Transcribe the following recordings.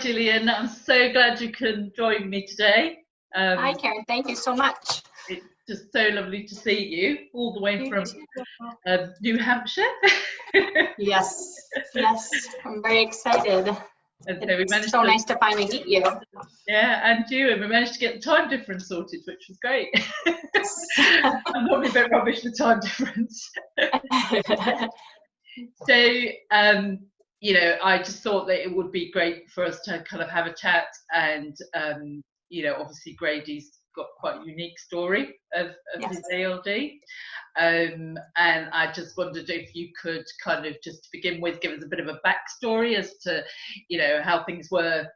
Jillian. I'm so glad you can join me today. Hi, Karen. Thank you so much. It's just so lovely to see you all the way from New Hampshire. Yes, I'm very excited. And so it's so nice to finally meet you. Yeah, and you, and we managed to get the time difference sorted, which was great. I'm normally a bit rubbish for time difference. So, you know, I just thought that it would be great for us to kind of have a chat, and you know, obviously Grady's got quite a unique story of his ALD, and I just wondered if you could kind of just to begin with give us a bit of a backstory as to, you know, how things were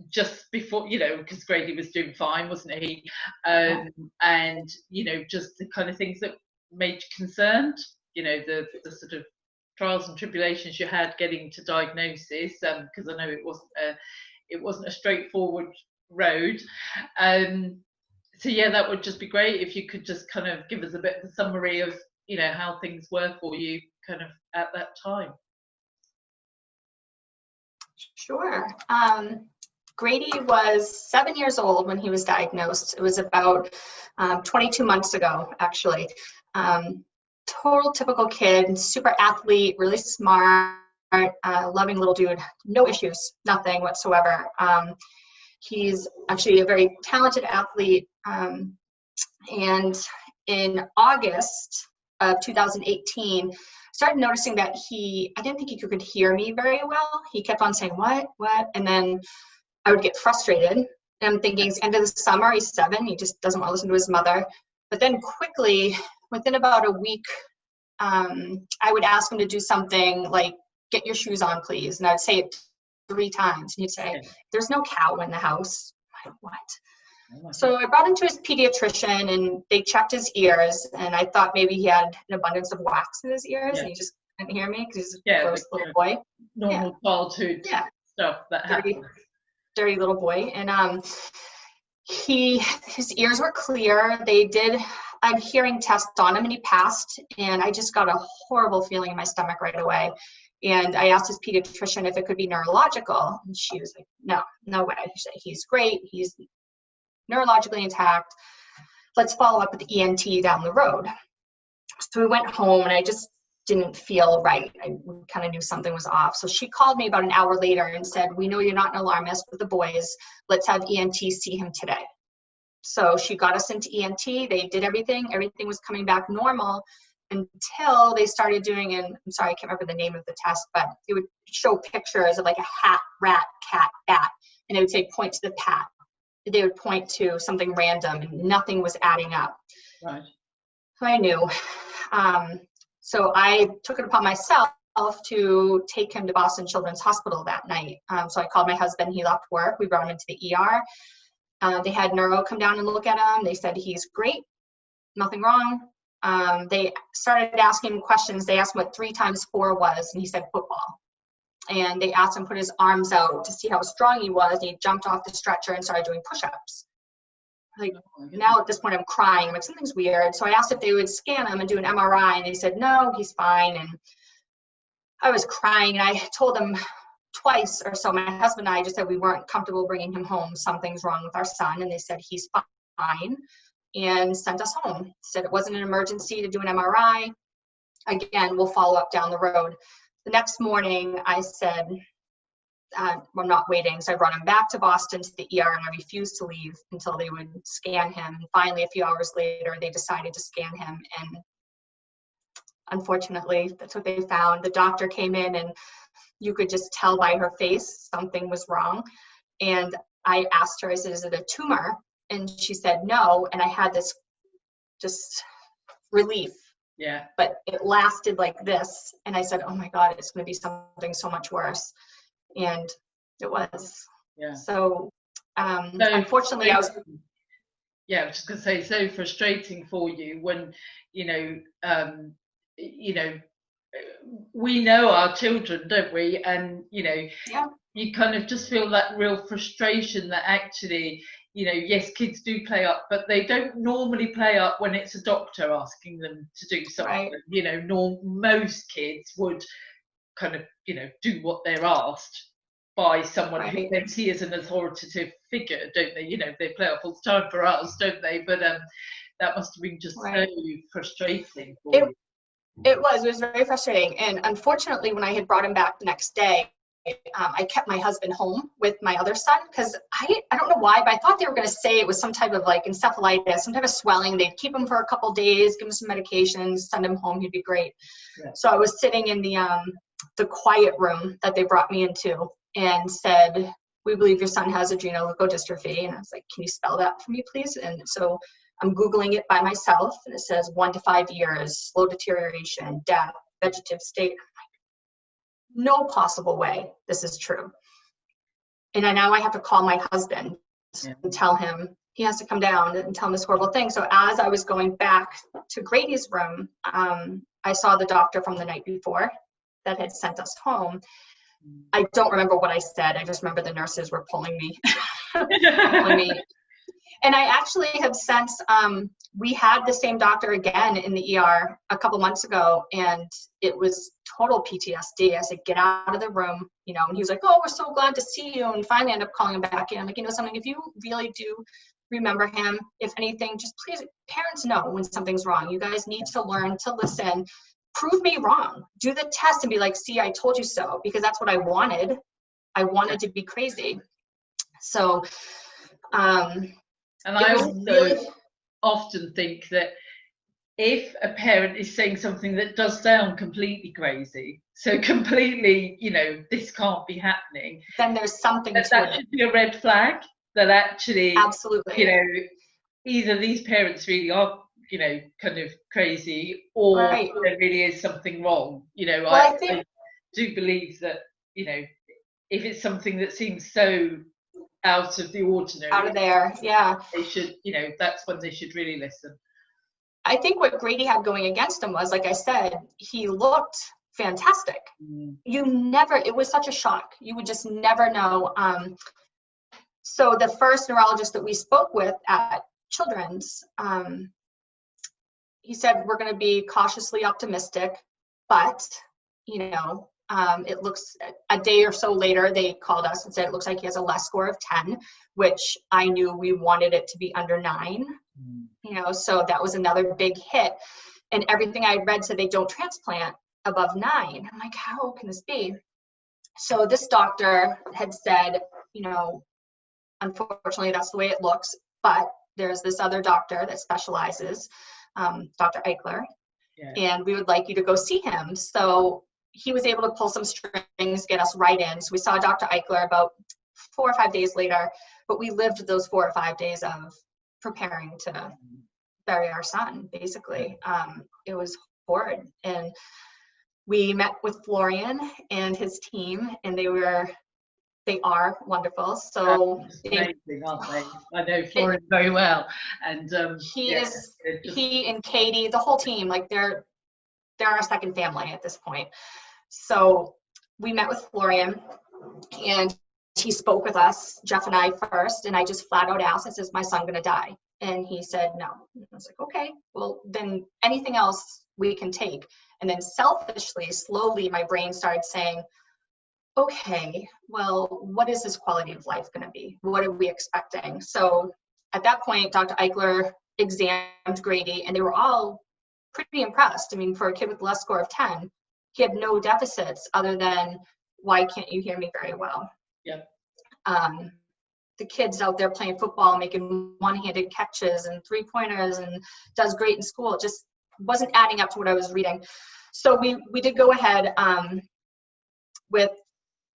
just before, you know, because Grady was doing fine, wasn't he? And you know, just the kind of things that made you concerned, you know, the sort of trials and tribulations you had getting to diagnosis, because I know it wasn't a straightforward road. So yeah, that would just be great if you could just kind of give us a bit of a summary of, you know, how things were for you kind of at that time. Sure. Grady was 7 years old when he was diagnosed. It was about 22 months ago, actually. Total typical kid, super athlete, really smart, loving little dude, no issues, nothing whatsoever. He's actually a very talented athlete. And in August of 2018, started noticing that I didn't think he could hear me very well. He kept on saying, what? And then I would get frustrated. And I'm thinking it's end of the summer, he's 7, he just doesn't want to listen to his mother. But then quickly, within about a week, I would ask him to do something like, get your shoes on, please. And I'd say it 3 times. And he'd say, there's no cow in the house. I'm like, what? So I brought him to his pediatrician, and they checked his ears. And I thought maybe he had an abundance of wax in his ears, and he just couldn't hear me because he's a gross little boy. Normal childhood stuff that happens. Dirty little boy. And his ears were clear. They did a hearing test on him, and he passed. And I just got a horrible feeling in my stomach right away. And I asked his pediatrician if it could be neurological. And she was like, no way. She said, he's great. He's neurologically intact. Let's follow up with the ENT down the road. So we went home, and I just didn't feel right. I kind of knew something was off. So she called me about an hour later and said, we know you're not an alarmist with the boys. Let's have ENT see him today. So she got us into ENT. They did everything. Everything was coming back normal until they started doing, and I'm sorry, I can't remember the name of the test, but it would show pictures of like a hat, rat, cat, bat. And they would say, point to the pat. They would point to something random, and nothing was adding up. Right. So I knew. So I took it upon myself to take him to Boston Children's Hospital that night. So I called my husband. He left work. We brought him into the ER. They had neuro come down and look at him. They said, he's great, nothing wrong. They started asking him questions. They asked him what 3 times 4 was, and he said football. And they asked him to put his arms out to see how strong he was. And he jumped off the stretcher and started doing push-ups. Like, now at this point I'm crying. I'm like, something's weird. So I asked if they would scan him and do an MRI, and they said, no, he's fine. And I was crying, and I told them twice or so, my husband and I just said we weren't comfortable bringing him home. Something's wrong with our son. And they said, he's fine, and sent us home. Said it wasn't an emergency to do an MRI. Again, we'll follow up down the road. The next morning I said, I'm not waiting. So I brought him back to Boston to the ER, and I refused to leave until they would scan him. And finally, a few hours later, they decided to scan him. And unfortunately, that's what they found. The doctor came in, and you could just tell by her face something was wrong. And I asked her, I said, is it a tumor? And she said no. And I had this just relief. Yeah. But it lasted like this. And I said, oh my God, it's going to be something so much worse. And it was. Yeah. So unfortunately, I was just going to say, so frustrating for you when, you know, we know our children, don't we? And, you know, you kind of just feel that real frustration that actually, you know, yes, kids do play up, but they don't normally play up when it's a doctor asking them to do something. Right. You know, most kids would kind of, you know, do what they're asked by someone who Right. they see as an authoritative figure, don't they? You know, they play off all the time for us, don't they? But that must have been just so Right. frustrating for It you. it was very frustrating, and unfortunately, when I had brought him back the next day, I kept my husband home with my other son because I don't know why, but I thought they were going to say it was some type of like encephalitis, some type of swelling. They'd keep him for a couple days, give him some medications, send him home. He'd be great. Yeah. So I was sitting in the quiet room that they brought me into and said, "We believe your son has adrenoleukodystrophy." And I was like, "Can you spell that for me, please?" And so I'm Googling it by myself, and it says 1 to 5 years, slow deterioration, death, vegetative state. No possible way this is true. And now I have to call my husband and tell him he has to come down and tell him this horrible thing. So as I was going back to Grady's room, I saw the doctor from the night before that had sent us home. I don't remember what I said. I just remember the nurses were pulling me. pulling me. And I actually have since, we had the same doctor again in the ER a couple months ago, and it was total PTSD. I said, "Get out of the room," and he was like, "Oh, we're so glad to see you." And finally ended up calling him back in. I'm like, something, if you really do remember him, if anything, just please, parents know when something's wrong. You guys need to learn to listen. Prove me wrong. Do the test and be like, "See, I told you so," because that's what I wanted. I wanted to be crazy. So, and I also often think that if a parent is saying something that does sound completely crazy, so completely, this can't be happening, then there's something to that it. should be a red flag that actually, absolutely, either these parents really are, kind of crazy, or right. there really is something wrong. Well, I do believe that, if it's something that seems so out of the ordinary, out of there, yeah, they should, that's when they should really listen. I think what Grady had going against him was, like I said, he looked fantastic. It was such a shock. You would just never know. So the first neurologist that we spoke with at Children's, he said, "We're going to be cautiously optimistic, but, it looks," a day or so later, they called us and said, "It looks like he has a less score of 10, which I knew we wanted it to be under 9. So that was another big hit. And everything I read said they don't transplant above 9. I'm like, how can this be? So this doctor had said, unfortunately, that's the way it looks, but there's this other doctor that specializes, Dr. Eichler, and we would like you to go see him. So he was able to pull some strings, get us right in. So we saw Dr. Eichler about 4 or 5 days later, but we lived those 4 or 5 days of preparing to bury our son, basically. It was horrid. And we met with Florian and his team, and they are wonderful. So amazing, aren't they? I know Florian very well, and he and Katie, the whole team, like they're our second family at this point. So we met with Florian, and he spoke with us, Jeff and I first, and I just flat out asked, I says, "My son gonna die?" And he said no. And I was like, okay, well then anything else we can take. And then selfishly, slowly, my brain started saying, okay, well, what is this quality of life going to be? What are we expecting? So at that point, Dr. Eichler examined Grady, and they were all pretty impressed. I mean, for a kid with a less score of 10, he had no deficits other than, "Why can't you hear me very well?" Yeah. The kid's out there playing football, making one-handed catches and three-pointers, and does great in school. It just wasn't adding up to what I was reading. So we did go ahead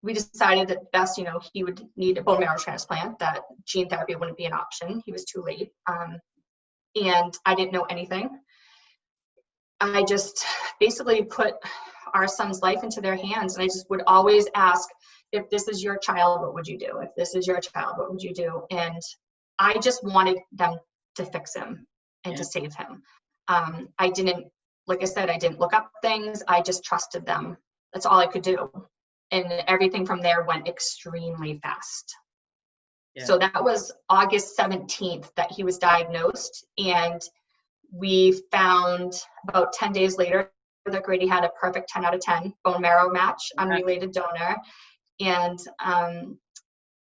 we decided that best, he would need a bone marrow transplant, that gene therapy wouldn't be an option. He was too late. And I didn't know anything. I just basically put our son's life into their hands. And I just would always ask, if this is your child, what would you do? If this is your child, what would you do? And I just wanted them to fix him and to save him. I didn't look up things. I just trusted them. That's all I could do. And everything from there went extremely fast. Yeah. So that was August 17th that he was diagnosed. And we found about 10 days later that Grady had a perfect 10 out of 10 bone marrow match, unrelated donor. And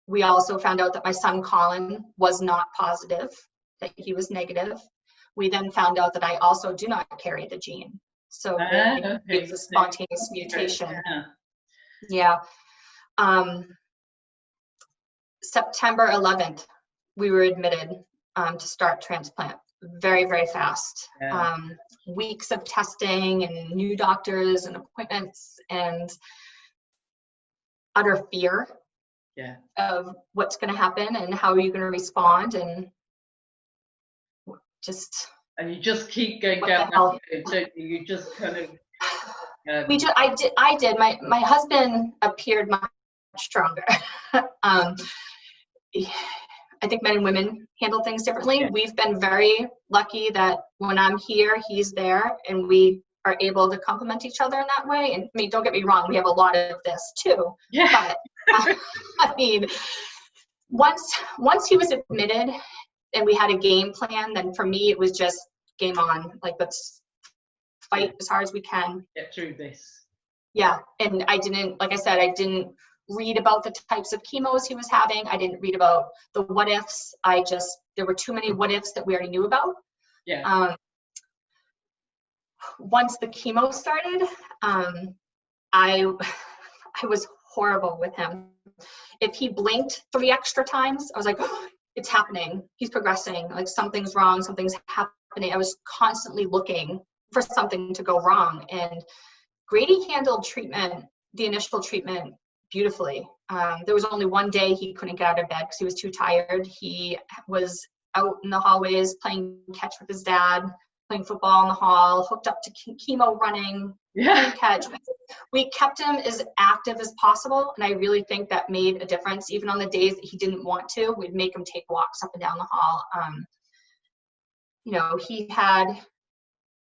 we also found out that my son Colin was not positive, that he was negative. We then found out that I also do not carry the gene. So it's a spontaneous mutation. Yeah. September 11th, we were admitted to start transplant. Very, very fast. Weeks of testing and new doctors and appointments and utter fear of what's going to happen and how are you going to respond, and just. And you just keep going down that road, don't you? You just kind of. I did. My husband appeared much stronger. I think men and women handle things differently. Yeah. We've been very lucky that when I'm here, he's there, and we are able to complement each other in that way. And I mean, don't get me wrong, we have a lot of this too. Yeah. But I mean, once he was admitted and we had a game plan, then for me it was just game on. Like, let's fight as hard as we can. Get through this. Yeah, and I didn't read about the types of chemos he was having. I didn't read about the what ifs. There were too many what ifs that we already knew about. Yeah. Once the chemo started, I was horrible with him. If he blinked 3 extra times, I was like, oh, it's happening. He's progressing. Like, something's wrong. Something's happening. I was constantly looking for something to go wrong. And Grady handled the initial treatment, beautifully. There was only one day he couldn't get out of bed because he was too tired. He was out in the hallways playing catch with his dad, playing football in the hall, hooked up to chemo running, playing catch. We kept him as active as possible, and I really think that made a difference. Even on the days that he didn't want to, we'd make him take walks up and down the hall.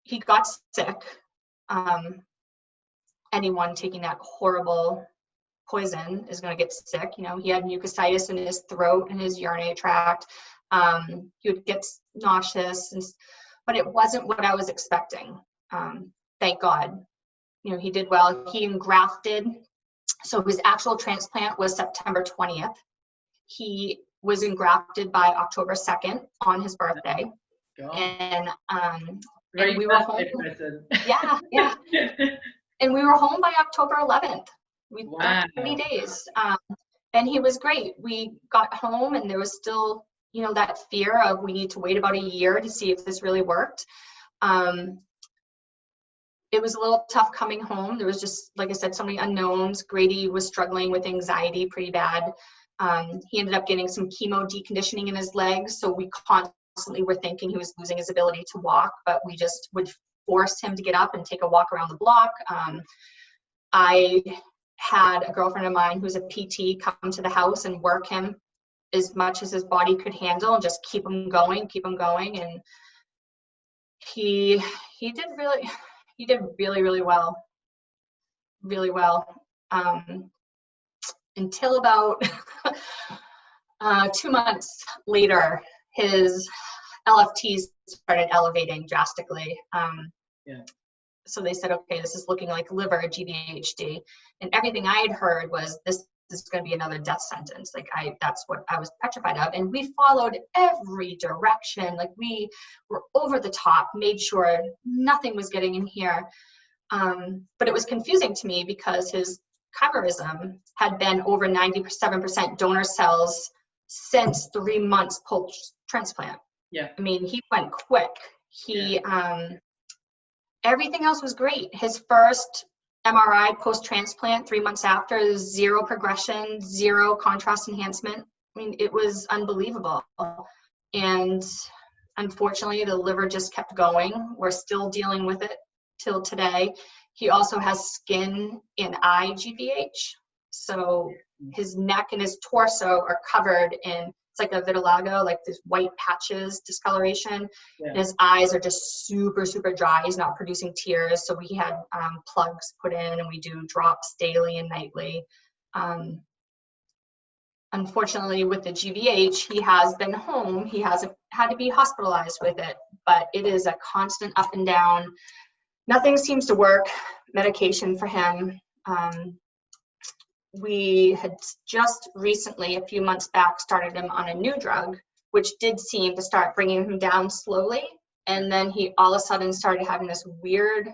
He got sick. Anyone taking that horrible poison is going to get sick. He had mucositis in his throat and his urinary tract. He would get nauseous, but it wasn't what I was expecting. Thank God. He did well. He engrafted. So his actual transplant was September 20th. He was engrafted by October 2nd on his birthday. God. And we were home. Yeah. And we were home by October 11th. Wow. 30 days. And he was great. We got home and there was still, that fear of we need to wait about a year to see if this really worked. It was a little tough coming home. There was just, like I said, so many unknowns. Grady was struggling with anxiety pretty bad. He ended up getting some chemo deconditioning in his legs. So we constantly were thinking he was losing his ability to walk, but we just would force him to get up and take a walk around the block. I had a girlfriend of mine who's a PT come to the house and work him as much as his body could handle and just keep him going. And he did really, really well. Really well. Until about 2 months later, his LFTs started elevating drastically. So they said, okay, this is looking like liver GVHD. And everything I had heard was this is going to be another death sentence. That's what I was petrified of. And we followed every direction. Like, we were over the top, made sure nothing was getting in here. But it was confusing to me because his chimerism had been over 97% donor cells since 3 months post-transplant. Yeah. I mean, he went quick. Everything else was great. His first MRI post-transplant 3 months after, 0 progression, 0 contrast enhancement. I mean, it was unbelievable. And unfortunately, the liver just kept going. We're still dealing with it till today. He also has skin and eye GVH. So his neck and his torso are covered in, it's like a vitiligo, like these white patches, discoloration. Yeah. And his eyes are just super, super dry. He's not producing tears. So we had plugs put in, and we do drops daily and nightly. Unfortunately, with the GVH, he has been home. He hasn't had to be hospitalized with it, but it is a constant up and down. Nothing seems to work. Medication for him. we had just recently, a few months back, started him on a new drug, which did seem to start bringing him down slowly. And then he all of a sudden started having this weird,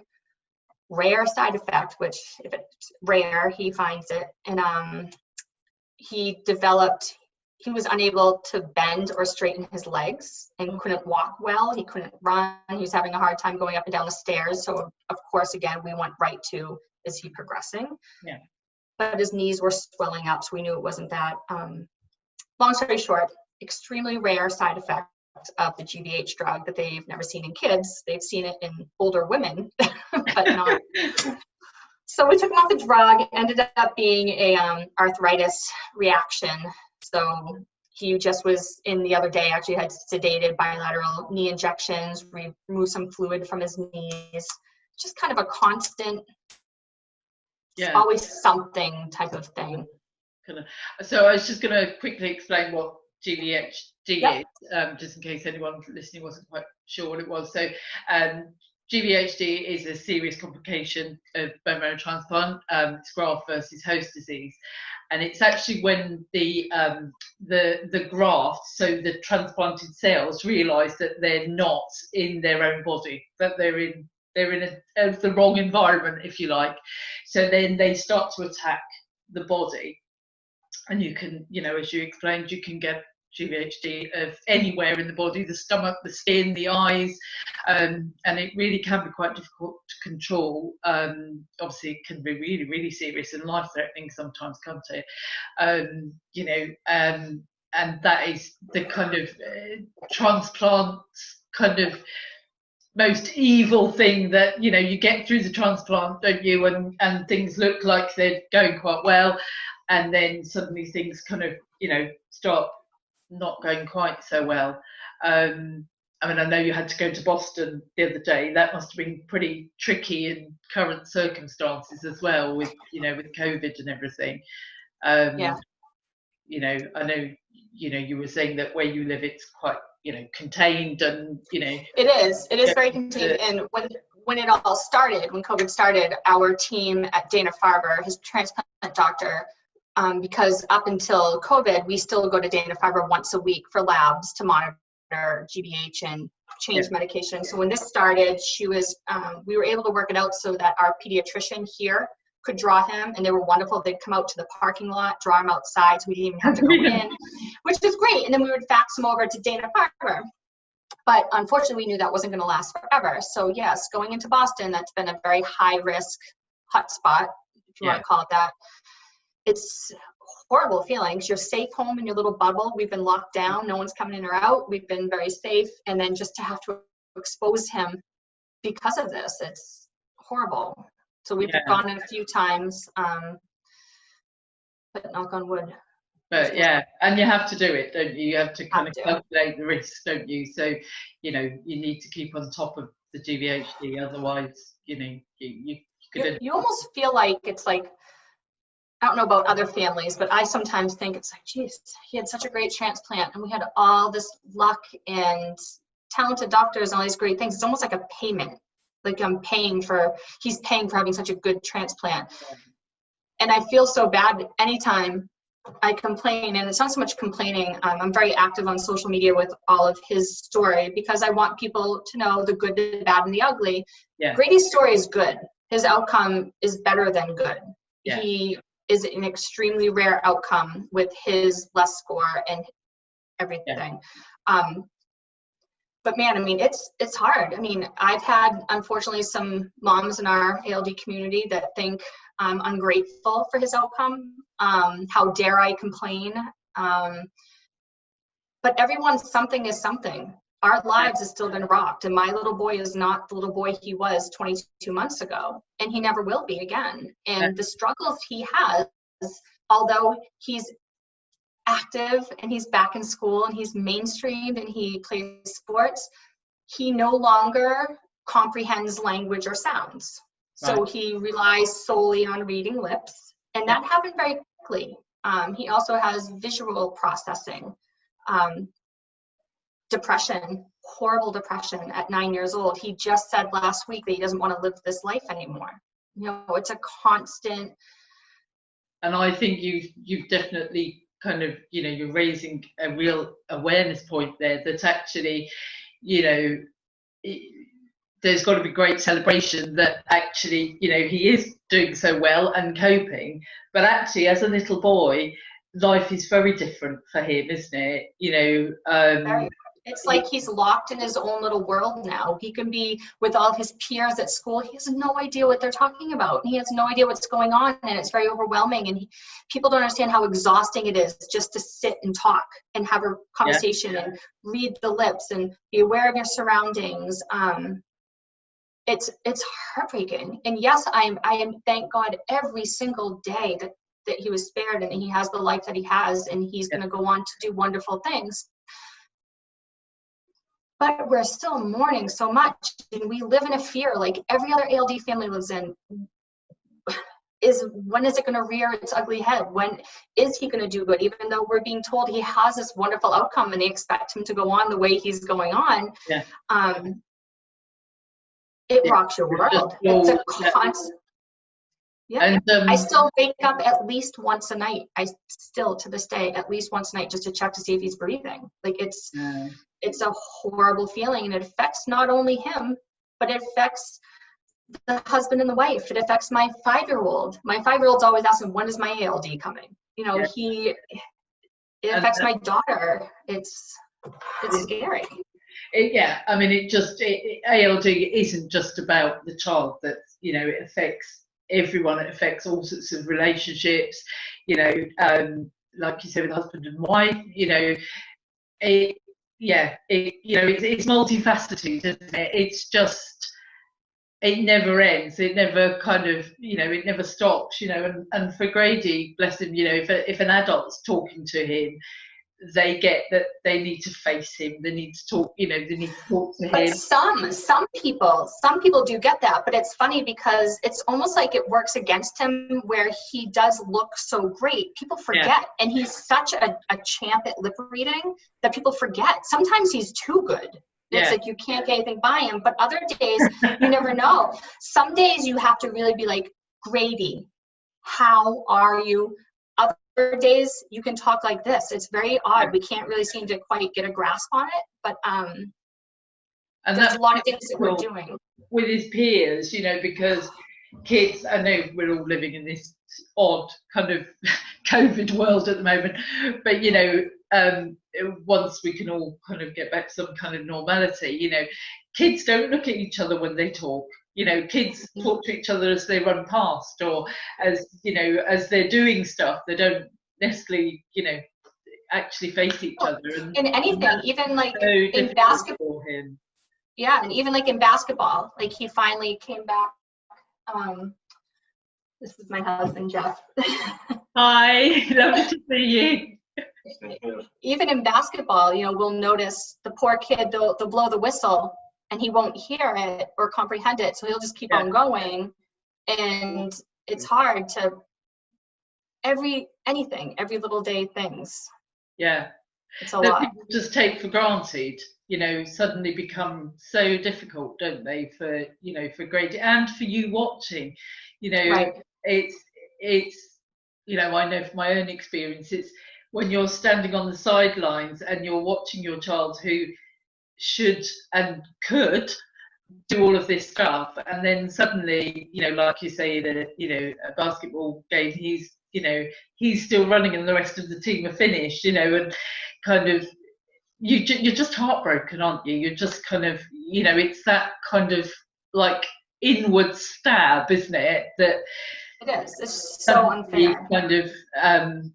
rare side effect, which if it's rare, he finds it. And he was unable to bend or straighten his legs and couldn't walk well. He couldn't run. He was having a hard time going up and down the stairs. So of course, again, we went right to, is he progressing? Yeah. But his knees were swelling up, so we knew it wasn't that. Long story short, extremely rare side effect of the GVH drug that they've never seen in kids. They've seen it in older women, but not. So we took him off the drug. Ended up being a arthritis reaction. So he just was in the other day, actually had sedated bilateral knee injections, removed some fluid from his knees. Just kind of a constant, always something type of thing. So I was just going to quickly explain what GVHD is, just in case anyone listening wasn't quite sure what it was. So GVHD is a serious complication of bone marrow transplant. It's graft versus host disease, and it's actually when the graft, so the transplanted cells, realise that they're not in their own body, that they're in the wrong environment, if you like. So then they start to attack the body, and you can, as you explained, you can get GVHD of anywhere in the body, the stomach, the skin, the eyes, and it really can be quite difficult to control. Obviously, it can be really, really serious and life-threatening sometimes, can't it? And that is the kind of transplant kind of most evil thing that, you get through the transplant, don't you, and things look like they're going quite well, and then suddenly things kind of start not going quite so well. I know you had to go to Boston the other day. That must have been pretty tricky in current circumstances as well, with with COVID and everything. I know you were saying that where you live it's quite contained, and it is very contained. And when it all started, when COVID started, our team at Dana-Farber, his transplant doctor, because up until COVID, we still go to Dana-Farber once a week for labs to monitor GVH and change medication. So when this started, we were able to work it out so that our pediatrician here could draw him, and they were wonderful. They'd come out to the parking lot, draw him outside, so we didn't even have to go in, which is great. And then we would fax him over to Dana-Farber. But unfortunately, we knew that wasn't going to last forever. So yes, going into Boston, that's been a very high-risk hotspot, if you want to call it that. It's horrible feelings. You're safe home in your little bubble. We've been locked down. No one's coming in or out. We've been very safe. And then just to have to expose him because of this, it's horrible. So we've gone in a few times, but knock on wood. But and you have to do it, don't you? You have to kind of calculate the risks, don't you? So, you need to keep on top of the GVHD. Otherwise, you almost feel like it's like, I don't know about other families, but I sometimes think it's like, geez, he had such a great transplant and we had all this luck and talented doctors and all these great things. It's almost like a payment. Like he's paying for having such a good transplant. And I feel so bad anytime I complain, and it's not so much complaining. I'm very active on social media with all of his story because I want people to know the good, the bad, and the ugly. Yeah. Grady's story is good. His outcome is better than good. Yeah. He is an extremely rare outcome with his less score and everything. Yeah. But man, I mean, it's hard. I mean, I've had, unfortunately, some moms in our ALD community that think I'm ungrateful for his outcome. How dare I complain? But something is something. Our lives have still been rocked, and my little boy is not the little boy he was 22 months ago, and he never will be again. And the struggles he has, although he's active and he's back in school and he's mainstreamed and he plays sports, he no longer comprehends language or sounds. Right. So he relies solely on reading lips, and that happened very quickly. He also has visual processing, depression, horrible depression at 9 years old. He just said last week that he doesn't want to live this life anymore. It's a constant and I think you've definitely kind of, you know, you're raising a real awareness point there that actually, you know, there's got to be great celebration that actually, you know, he is doing so well and coping, but actually as a little boy, life is very different for him, isn't it? You know, it's like he's locked in his own little world now. He can be with all his peers at school. He has no idea what they're talking about. He has no idea what's going on, and it's very overwhelming. And people don't understand how exhausting it is just to sit and talk and have a conversation and read the lips and be aware of your surroundings. It's heartbreaking. And yes, I am thank God every single day that he was spared and he has the life that he has, and he's going to go on to do wonderful things. But we're still mourning so much, and we live in a fear like every other ALD family lives in. When is it going to rear its ugly head? When is he going to do good? Even though we're being told he has this wonderful outcome and they expect him to go on the way he's going on. It rocks your world. It's a constant. And, I still wake up at least once a night. I still, to this day, at least once a night just to check to see if he's breathing. Like it's a horrible feeling, and it affects not only him, but it affects the husband and the wife. It affects my 5-year-old. My 5-year-old's always asking, when is my ALD coming? You know, it affects my daughter. It's scary. I mean, ALD isn't just about the child. That, you know, it affects everyone. It affects all sorts of relationships, you know, like you said, with husband and wife, you know, it's multifaceted, isn't it? It's just, it never ends. It never kind of, you know, it never stops, you know, and for Grady, bless him, you know, if an adult's talking to him, they get that they need to face him, they need to talk, you know, they need to talk to him. But some people do get that, but it's funny because it's almost like it works against him where he does look so great. People forget, and he's such a champ at lip reading that people forget. Sometimes he's too good. It's like you can't get anything by him, but other days you never know. Some days you have to really be like, Grady, how are you? Other days you can talk like this. It's very odd. We can't really seem to quite get a grasp on it, but and there's a lot of things that we're doing with his peers, you know, because kids, I know we're all living in this odd kind of COVID world at the moment, but you know, once we can all kind of get back to some kind of normality, you know, kids don't look at each other when they talk. You know, kids talk to each other as they run past, or as, you know, as they're doing stuff. They don't necessarily, you know, actually face each other. And in anything, even like in basketball. Yeah, and even like in basketball, like he finally came back. This is my husband, Jeff. Hi, lovely to see you. Even in basketball, you know, we'll notice the poor kid, they'll blow the whistle and he won't hear it or comprehend it. So he'll just keep on going. And it's hard to every little day things. Yeah. It's a lot. People just take for granted, you know, suddenly become so difficult, don't they, for, you know, for Grady and for you watching, you know, it's, you know, I know from my own experience, it's when you're standing on the sidelines and you're watching your child who should and could do all of this stuff, and then suddenly, you know, like you say, you know, a basketball game, he's, you know, he's still running and the rest of the team are finished, you know, and kind of you're just heartbroken, aren't you? You're just kind of, you know, it's that kind of like inward stab, isn't it? That it is. It's so unfair. Kind of, and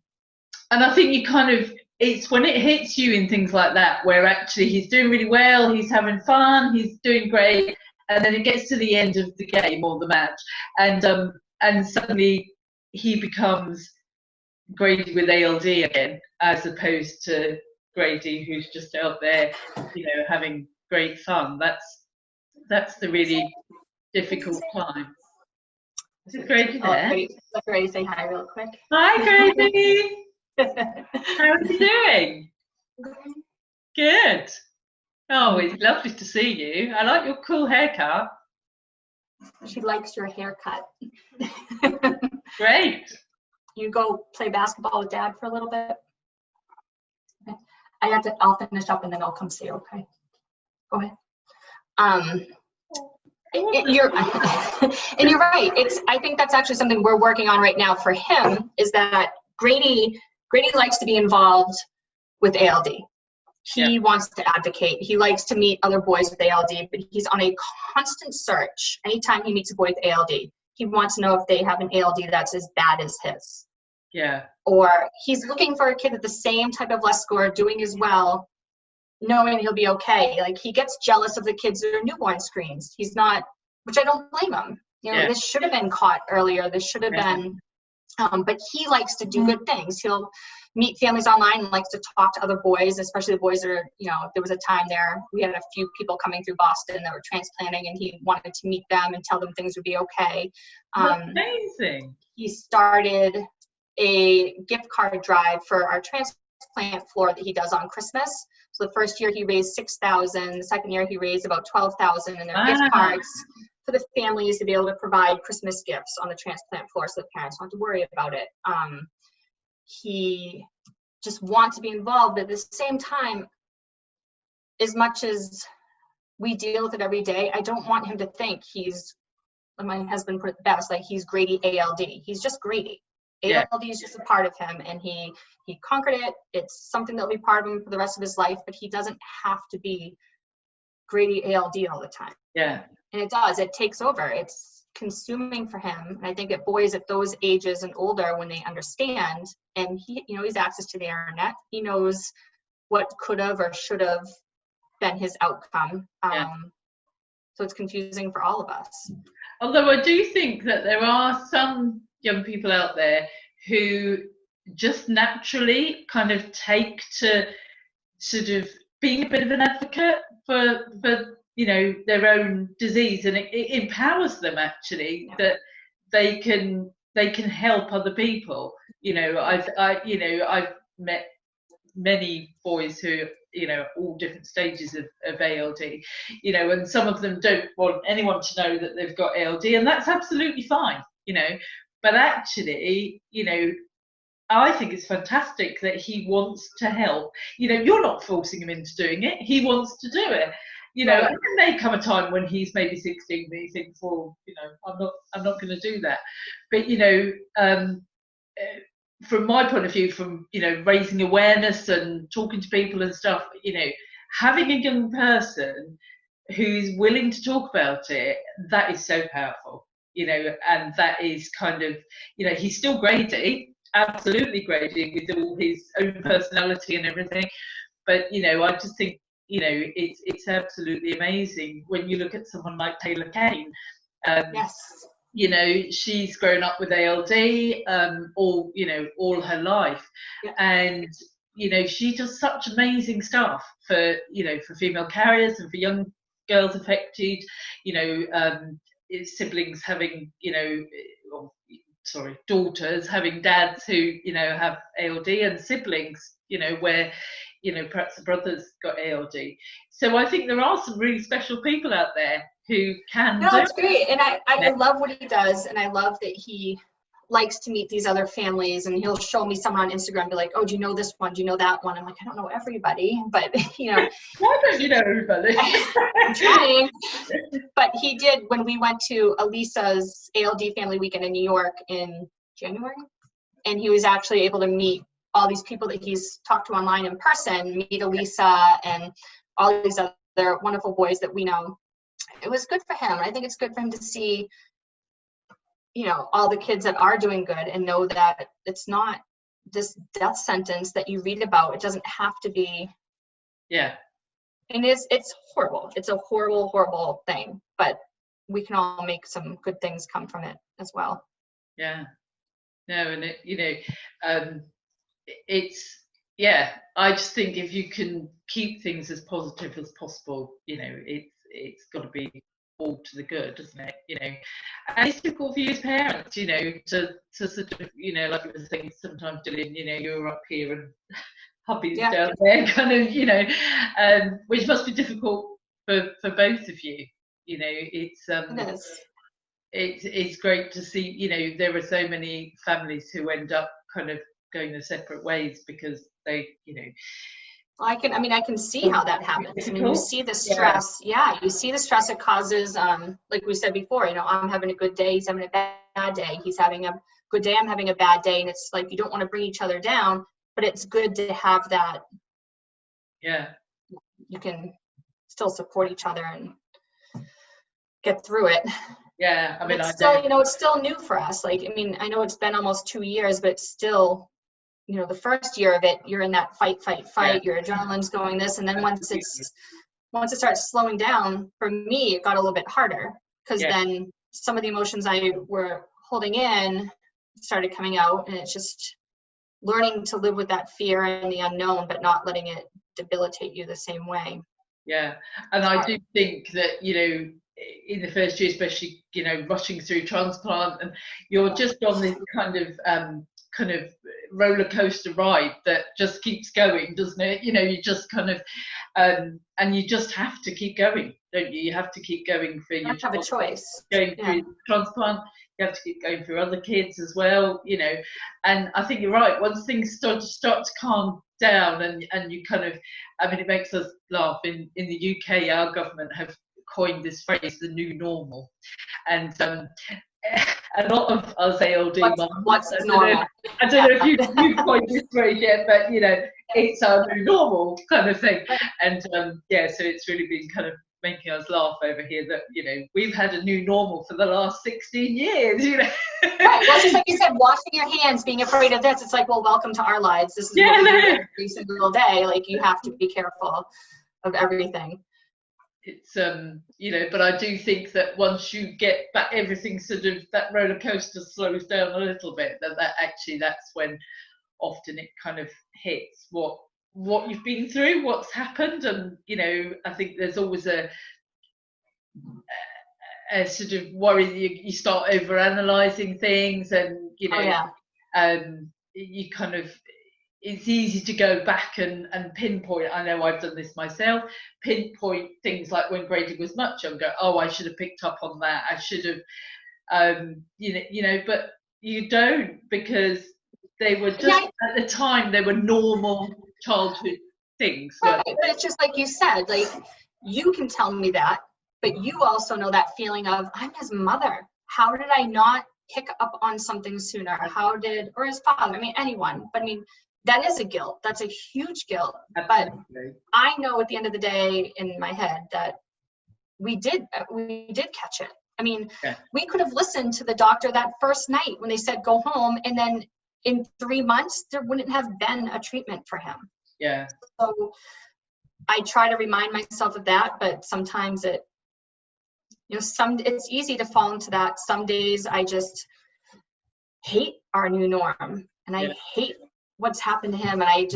I think you kind of, it's when it hits you in things like that, where actually he's doing really well, he's having fun, he's doing great, and then it gets to the end of the game or the match, and suddenly he becomes Grady with ALD again, as opposed to Grady who's just out there, you know, having great fun. That's the really difficult time. Is it Grady there? Let Grady say hi real quick. Hi, Grady. How are you doing? Good. Oh, it's lovely to see you. I like your cool haircut. She likes your haircut. Great. you go play basketball with Dad for a little bit? Okay. I'll finish up and then I'll come see you, okay? Go ahead. You're and you're right. I think that's actually something we're working on right now for him, is that Grady likes to be involved with ALD. He wants to advocate. He likes to meet other boys with ALD, but he's on a constant search. Anytime he meets a boy with ALD, he wants to know if they have an ALD that's as bad as his. Yeah. Or he's looking for a kid with the same type of less score, doing as well, knowing he'll be okay. Like, he gets jealous of the kids that are newborn screens. He's not, which I don't blame him. You know, this should have been caught earlier. This should have been, but he likes to do good things. He'll meet families online and likes to talk to other boys, especially the boys that are, you know, there was a time there, we had a few people coming through Boston that were transplanting, and he wanted to meet them and tell them things would be okay. Amazing. He started a gift card drive for our transplant floor that he does on Christmas. So the first year he raised $6,000. The second year he raised about $12,000, and they're gift cards for the families to be able to provide Christmas gifts on the transplant floor, so the parents don't have to worry about it. He just wants to be involved, but at the same time, as much as we deal with it every day, I don't want him to think he's, my husband put it best, like he's Grady ALD. He's just Grady. ALD is just a part of him, and he conquered it. It's something that'll be part of him for the rest of his life, but he doesn't have to be Grady ALD all the time. Yeah. And it does. It takes over. It's consuming for him. And I think at boys at those ages and older, when they understand, and he, you know, he's access to the internet, he knows what could have or should have been his outcome. So it's confusing for all of us. Although I do think that there are some young people out there who just naturally kind of take to sort of being a bit of an advocate for you know, their own disease, and it empowers them actually, that they can help other people. You know, I've met many boys who, you know, all different stages of ALD, you know, and some of them don't want anyone to know that they've got ALD, and that's absolutely fine, you know. But actually, you know, I think it's fantastic that he wants to help. You know, you're not forcing him into doing it. He wants to do it. You know, and there may come a time when he's maybe 16 and he thinks, well, you know, I'm not going to do that. But, you know, from my point of view, from, you know, raising awareness and talking to people and stuff, you know, having a young person who's willing to talk about it, that is so powerful, you know, and that is kind of, you know, he's still Grady, absolutely Grady, with all his own personality and everything. But, you know, I just think, you know, it's absolutely amazing when you look at someone like Taylor Kane. You know, she's grown up with ALD all her life, and you know, she does such amazing stuff for, you know, for female carriers and for young girls affected. You know, siblings having, you know, daughters having dads who, you know, have ALD, and siblings, you know, where, you know, perhaps the brother's got ALD. So I think there are some really special people out there who can do it's great. And I love what he does, and I love that he likes to meet these other families, and he'll show me someone on Instagram and be like, oh, do you know this one? Do you know that one? I'm like, I don't know everybody, but, you know. Why don't you know everybody? I'm trying. But he did, when we went to Elisa's ALD family weekend in New York in January, and he was actually able to meet all these people that he's talked to online in person, meet Elisa and all these other wonderful boys that we know. It was good for him. I think it's good for him to see, you know, all the kids that are doing good, and know that it's not this death sentence that you read about. It doesn't have to be. Yeah. And it's horrible. It's a horrible, horrible thing, but we can all make some good things come from it as well. Yeah. No, and it, you know, it's, yeah, I just think if you can keep things as positive as possible, you know, it's got to be all to the good, doesn't it? You know, and it's difficult for you as parents, you know, to sort of, you know, like I was saying sometimes, Jillian, you know, you're up here and hubby's down there, kind of, you know, which must be difficult for both of you. You know, it's it is. it's great to see, you know, there are so many families who end up kind of going their separate ways because they, you know. I can see how that happens. I mean, you see the stress. Yeah, you see the stress it causes. Like we said before, you know, I'm having a good day, he's having a bad day. He's having a good day, I'm having a bad day, and it's like you don't want to bring each other down, but it's good to have that. Yeah. You can still support each other and get through it. Yeah, I mean, it's still, you know, it's still new for us. Like, I mean, I know it's been almost 2 years, but still, you know, the first year of it, you're in that fight, yeah. your adrenaline's going this, and then once it starts slowing down, for me, it got a little bit harder, because then some of the emotions I were holding in started coming out, and it's just learning to live with that fear and the unknown, but not letting it debilitate you the same way. Yeah, and I do think that, you know, in the first year, especially, you know, rushing through transplant, and you're just on this kind of roller coaster ride that just keeps going, doesn't it? You know, you just kind of and you just have to keep going, don't you? You have to keep going for your have a choice. Going through transplant, you have to keep going through other kids as well, you know. And I think you're right. Once things start to calm down, and you kind of, I mean, it makes us laugh. In the UK, our government have coined this phrase, the new normal, and a lot of us ALD mums, what's normal? I don't know if you've coined this phrase yet, but you know, it's our new normal kind of thing. And so it's really been kind of making us laugh over here that, you know, we've had a new normal for the last 16 years, you know. Right. Well, just like you said, washing your hands, being afraid of this, it's like, well, welcome to our lives. This is what we do every single day. Like, you have to be careful of everything. It's you know, but I do think that once you get back, everything sort of, that roller coaster slows down a little bit, that's when often it kind of hits what you've been through, what's happened. And, you know, I think there's always a sort of worry that you start over analysing things, and, you know, you kind of, it's easy to go back and pinpoint. I know I've done this myself, pinpoint things like when Grady was much younger. Oh, I should have picked up on that. I should have, you know, but you don't, because they were just, at the time, they were normal childhood things. Right, but it's just like you said, like, you can tell me that, but you also know that feeling of, I'm his mother. How did I not pick up on something sooner? Or his father, I mean, anyone, but I mean, that is a guilt. That's a huge guilt. Absolutely. But I know at the end of the day in my head that we did catch it. I mean, we could have listened to the doctor that first night when they said go home, and then in 3 months there wouldn't have been a treatment for him. Yeah. So I try to remind myself of that, but sometimes it's easy to fall into that. Some days I just hate our new norm, and I hate what's happened to him, and I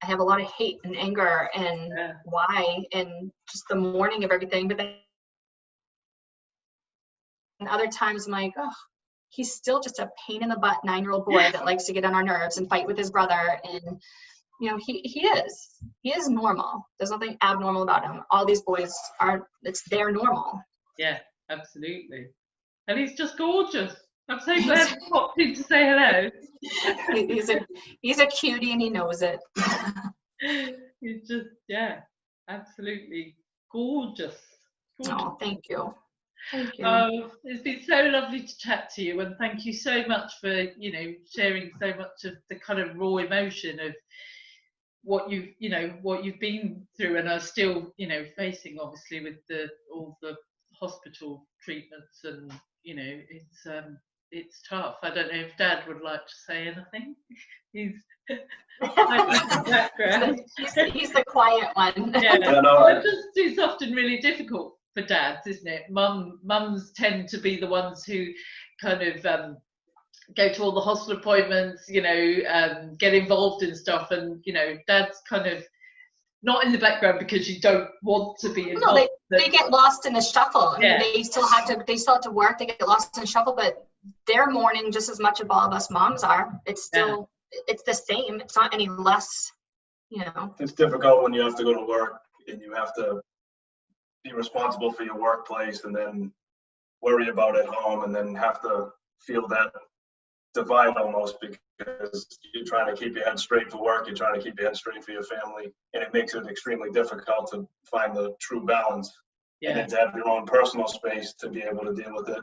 have a lot of hate and anger and why, and just the mourning of everything. But then other times I'm like, oh, he's still just a pain in the butt 9-year-old boy that likes to get on our nerves and fight with his brother. And, you know, he is normal. There's nothing abnormal about him. All these boys they're normal. Yeah, absolutely. And he's just gorgeous. I'm so glad he popped in to say hello. He's a cutie, and he knows it. He's just, absolutely gorgeous. Oh, thank you. Thank you. It's been so lovely to chat to you, and thank you so much for, you know, sharing so much of the kind of raw emotion of what you've been through, and are still, you know, facing, obviously, with all the hospital treatments, and, you know, it's tough. I don't know if Dad would like to say anything. He's he's the quiet one. It's often really difficult for dads, isn't it? Mums tend to be the ones who kind of go to all the hospital appointments, you know, get involved in stuff, and, you know, dads kind of not in the background because you don't want to be involved. No, they get lost in the shuffle. I mean, they still have to work. They get lost in the shuffle, but they're mourning just as much as all of us moms are. It's still, it's the same. It's not any less, you know. It's difficult when you have to go to work and you have to be responsible for your workplace, and then worry about at home, and then have to feel that divide almost, because you're trying to keep your head straight for work, you're trying to keep your head straight for your family, and it makes it extremely difficult to find the true balance. And then to have your own personal space to be able to deal with it,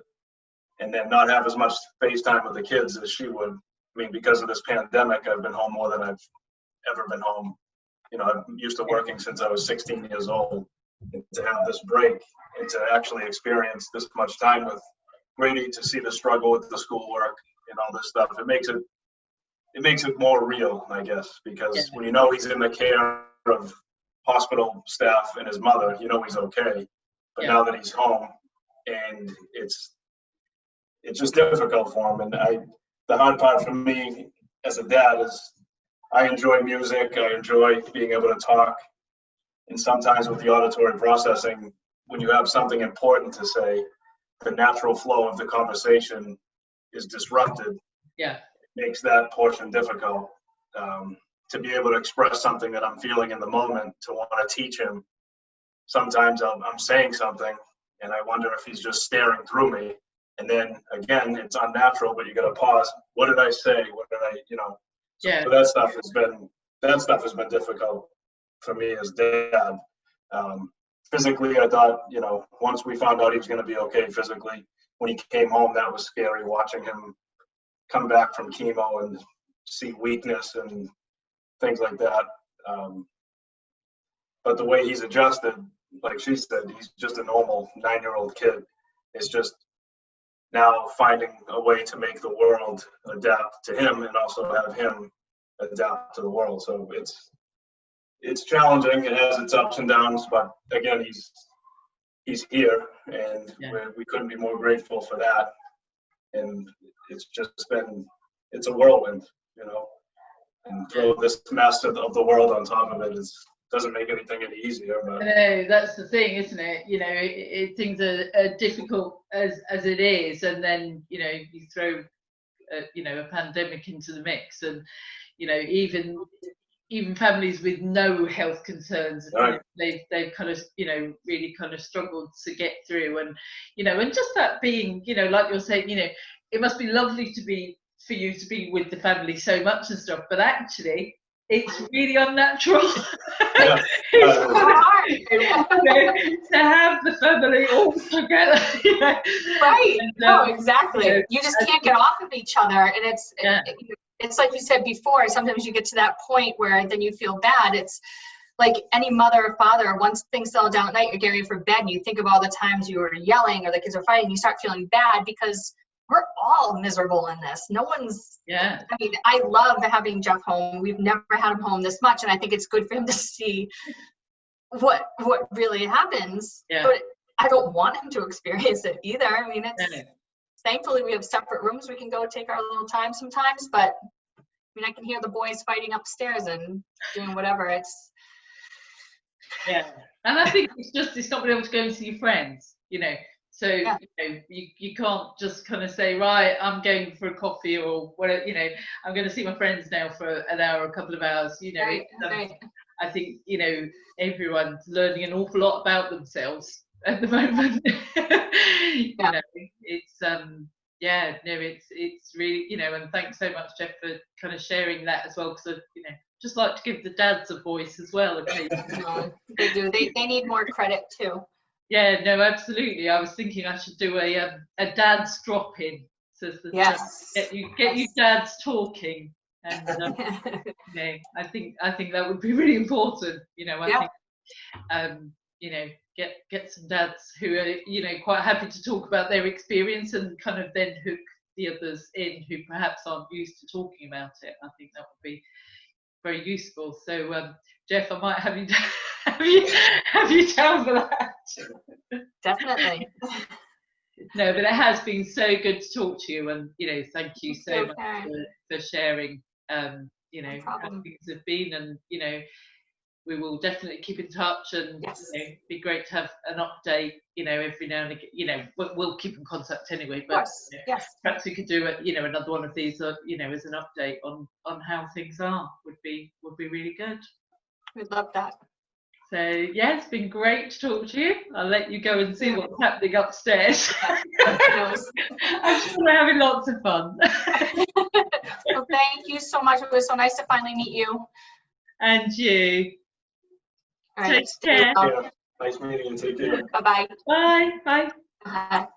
and then not have as much face time with the kids as she would. I mean, because of this pandemic, I've been home more than I've ever been home. You know, I'm used to working since I was 16 years old. And to have this break and to actually experience this much time with Grady, to see the struggle with the schoolwork and all this stuff, it makes it more real, I guess, because when you know he's in the care of hospital staff and his mother, you know he's okay. But now that he's home, and it's just difficult for him. And the hard part for me as a dad is I enjoy music, I enjoy being able to talk, and sometimes with the auditory processing, when you have something important to say, the natural flow of the conversation is disrupted. It makes that portion difficult. To be able to express something that I'm feeling in the moment, to want to teach him, sometimes I'm saying something and I wonder if he's just staring through me. And then again, it's unnatural, but you got to pause. What did I say? What did I, So that stuff has been difficult for me as dad. Physically, I thought, once we found out he was going to be okay physically, when he came home, that was scary, watching him come back from chemo and see weakness and things like that. But the way he's adjusted, like she said, he's just a normal 9-year-old kid. It's just now finding a way to make the world adapt to him and also have him adapt to the world. So it's challenging. It has its ups and downs, but again, he's here, and we couldn't be more grateful for that. And it's a whirlwind, and throw this mess of the world on top of it doesn't make anything any easier. But. I know, that's the thing, isn't it? Things are difficult as it is, and then you throw a pandemic into the mix, and even families with no health concerns, right. they've kind of really kind of struggled to get through, and and just that being like you're saying, it must be lovely for you to be with the family so much and stuff, but actually it's really unnatural. It's hard to have the family all together. Right. And, no, exactly. You just can't get off of each other, and it's like you said before, sometimes you get to that point where then you feel bad. It's like any mother or father, once things settle down at night, you're getting ready for bed, and you think of all the times you were yelling or the kids were fighting, you start feeling bad because we're all miserable in this. No one's, I mean, I love having Jeff home. We've never had him home this much, and I think it's good for him to see what really happens. But I don't want him to experience it either. I mean, thankfully we have separate rooms we can go take our little time sometimes, but I mean, I can hear the boys fighting upstairs and doing whatever. And I think it's not being able to go and see your friends, so you can't just kind of say, right, I'm going for a coffee or whatever, I'm going to see my friends now for an hour, a couple of hours. I think everyone's learning an awful lot about themselves at the moment. It's really, and thanks so much, Jeff, for kind of sharing that as well, because just like to give the dads a voice as well. They do. They need more credit too. Yeah, no, absolutely. I was thinking I should do a dad's drop-in, so get you dads talking, and I think that would be really important. I think get some dads who are quite happy to talk about their experience and kind of then hook the others in who perhaps aren't used to talking about it. I think that would be very useful. So Jeff, I might have you have you down for that. Definitely. No, but it has been so good to talk to you, and thank you so much for sharing how things have been, and we will definitely keep in touch, and be great to have an update every now and again. We'll keep in contact anyway, but perhaps we could do another one of these as an update on how things are would be really good. We'd love that. So yeah, it's been great to talk to you. I'll let you go and see what's happening upstairs. I'm sure we're having lots of fun. Well, thank you so much. It was so nice to finally meet you. And you. All right, Take care. well. Yeah. Nice meeting you. Take care. Bye-bye. Bye. Bye. Bye.